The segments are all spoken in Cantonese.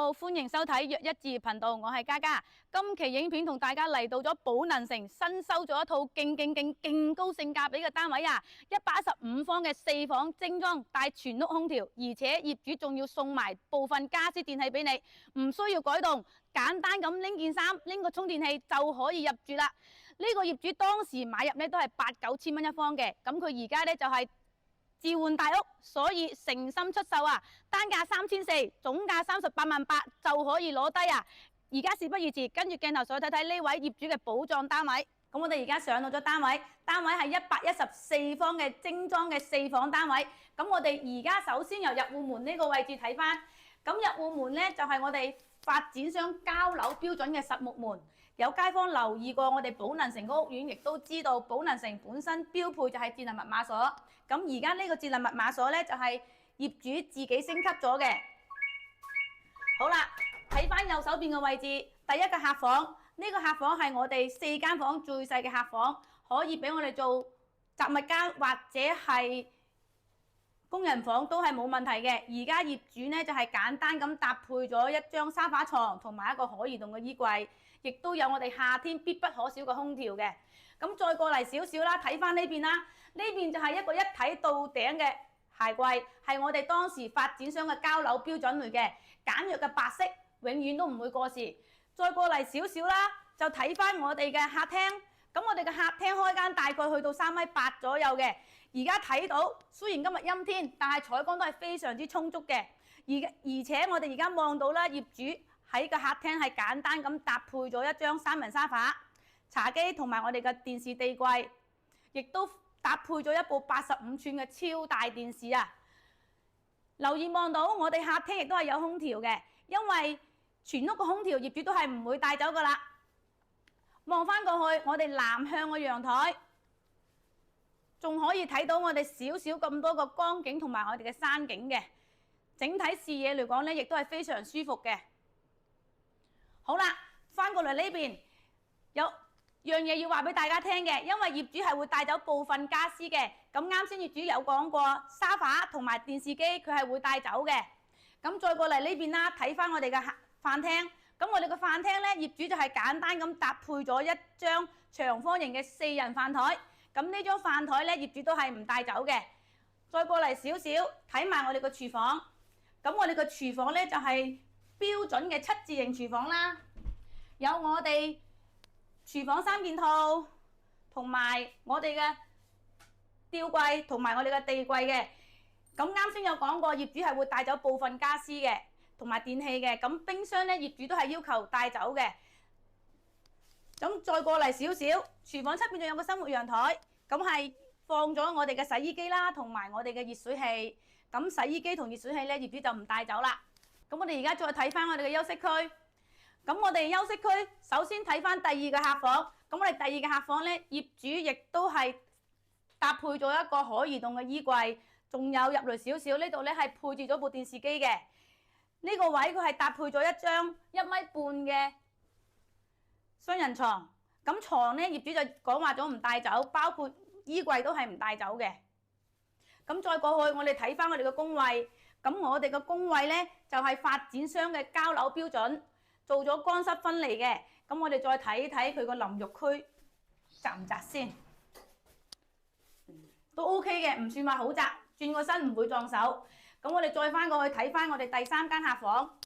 好，歡迎收睇約一置業頻道，我係嘉嘉。今期影片同大家嚟到咗寶能城新收咗一套勁高性價比嘅單位啊！115方嘅4房精裝帶全屋空調，而且業主仲要送埋部分家私電器俾你，唔需要改動，簡單咁拎件衫、拎個充電器就可以入住啦。呢個業主當時買入呢都係8、9千蚊一方嘅，咁佢而家呢就係置換大屋，所以誠心出售啊！單價3400，總價388000就可以攞低啊！而家事不宜遲，跟住鏡頭上去睇睇呢位業主嘅寶藏單位。咁我哋而家上到咗單位，單位係114方嘅精裝嘅4房單位。咁我哋而家首先由入戶門呢個位置睇翻，咁入戶門呢就係我哋發展商交樓標準嘅實木門。有街坊留意過我哋寶能城個屋苑，亦都知道寶能城本身標配就係智能密碼鎖。咁而家呢個智能密碼鎖呢，就係業主自己升級咗嘅。好啦，睇翻右手邊嘅位置，第一個客房，呢個客房係我哋4間房最細嘅客房，可以俾我哋做雜物間或者係工人房都係冇問題嘅。而家業主呢，就係簡單咁搭配咗一張沙發床同埋一個可移動嘅衣櫃，亦都有我哋夏天必不可少嘅空調嘅。咁再過嚟少少啦，睇翻呢邊啦，呢邊就係一個一體到頂嘅鞋櫃，係我哋當時發展商嘅交樓標準嚟嘅，簡約嘅白色，永遠都唔會過時。再過嚟少少啦，就睇翻我哋嘅客廳。咁我哋嘅客廳開間大概去到3.8米左右嘅，而家睇到雖然今日陰天，但係採光都係非常之充足嘅。而且我哋而家望到啦，業主喺個客廳係簡單咁搭配咗一張3人沙發、茶几同埋我哋嘅電視地櫃，亦都搭配咗一部85寸嘅超大電視啊！留意望到我哋客廳亦都係有空調嘅，因為全屋嘅空調業主都係唔會帶走噶啦。望翻過去，我哋南向嘅陽台，仲可以睇到我哋少少咁多個江景同埋我哋嘅山景嘅，整體視野嚟講呢，亦都係非常舒服嘅。好啦，翻過嚟呢邊有樣嘢要話俾大家聽嘅，因為業主係會帶走部分家私嘅。咁啱先業主有講過沙發同埋電視機佢係會帶走嘅。咁再過嚟呢邊啦，睇翻我哋嘅飯廳。咁我哋嘅飯廳呢，業主就係簡單咁搭配咗一張長方形嘅4人飯台。咁呢張飯台呢，業主都係唔帶走嘅。再過嚟少少，睇埋我哋個廚房。咁我哋個廚房呢，就係標準嘅7字形廚房啦。有我哋廚房3件套，同埋我哋嘅吊櫃同埋我哋嘅地櫃嘅。咁啱先有講過，業主係會帶走部分家私嘅。同埋電器嘅，咁冰箱咧業主都係要求帶走嘅。咁再過嚟少少，廚房側邊仲有個生活陽台，咁係放咗我哋嘅洗衣機啦，同埋我哋嘅熱水器。咁洗衣機同熱水器咧，業主就唔帶走啦。咁我哋而家再睇翻我哋嘅休息區。咁我哋休息區首先睇翻第二個客房。咁我哋第二個客房咧，業主亦都係搭配咗一個可移動嘅衣櫃，仲有入嚟少少呢度咧係配置咗部電視機嘅。呢個位佢係搭配咗一張1.5米嘅雙人床，咁床呢業主就講話咗唔帶走，包括衣櫃都係唔帶走嘅。咁再過去我哋睇翻我哋嘅工位，咁我哋嘅工位呢就係發展商嘅交樓標準，做咗乾濕分離嘅。咁我哋再睇睇佢個淋浴區窄唔窄先，都 OK 嘅，唔算話好窄，轉個身唔會撞手。咁我哋再翻過去睇翻我哋第3間客房。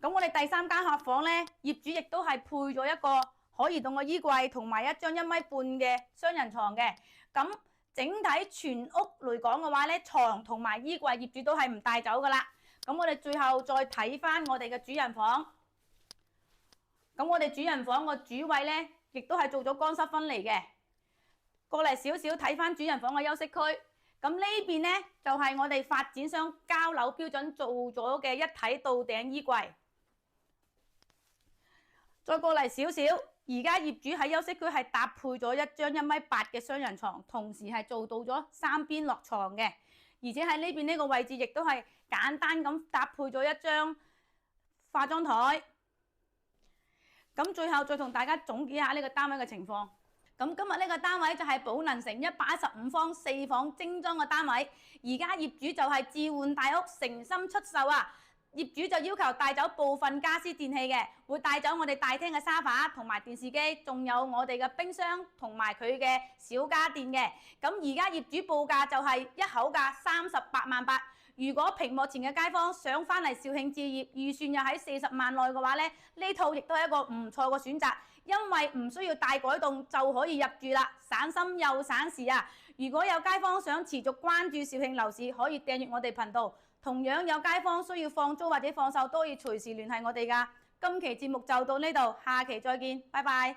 咁我哋第3間客房呢，業主亦都係配咗一個可移動嘅衣櫃同埋一張1.5米嘅雙人床嘅。咁整體全屋嚟講嘅話呢，床同埋衣櫃業主都係唔帶走噶啦。咁我哋最後再睇翻我哋嘅主人房。咁我哋主人房個主位呢，亦都係做咗乾濕分離嘅。過嚟少少睇翻主人房嘅休息區。咁呢邊呢，就係我哋發展商交樓標準做咗嘅一體到頂衣櫃。再過嚟少少，而家業主喺休息區係搭配咗一張1.8米嘅雙人床，同時係做到咗3邊落床嘅，而且喺呢邊呢個位置亦都係簡單咁搭配咗一張化妝台。咁最後再同大家總結下呢個單位嘅情況。咁今日呢個單位就係寶能城115方4房精裝嘅單位，而家業主就係置換大屋，誠心出售啊！業主就要求帶走部分家私電器嘅，會帶走我哋大廳嘅沙發同埋電視機，仲有我哋嘅冰箱同埋佢嘅小家電嘅。咁而家業主報價就係一口價38.8萬。如果屏幕前嘅街坊想翻嚟肇慶置業，預算又喺40萬內嘅話咧，呢套亦都係一個唔錯嘅選擇，因為唔需要大改動就可以入住啦，省心又省時啊！如果有街坊想持續關注肇慶樓市，可以訂閱我哋頻道。同樣有街坊需要放租或者放售，都可以隨時聯繫我哋㗎。今期節目就到呢度，下期再見，拜拜。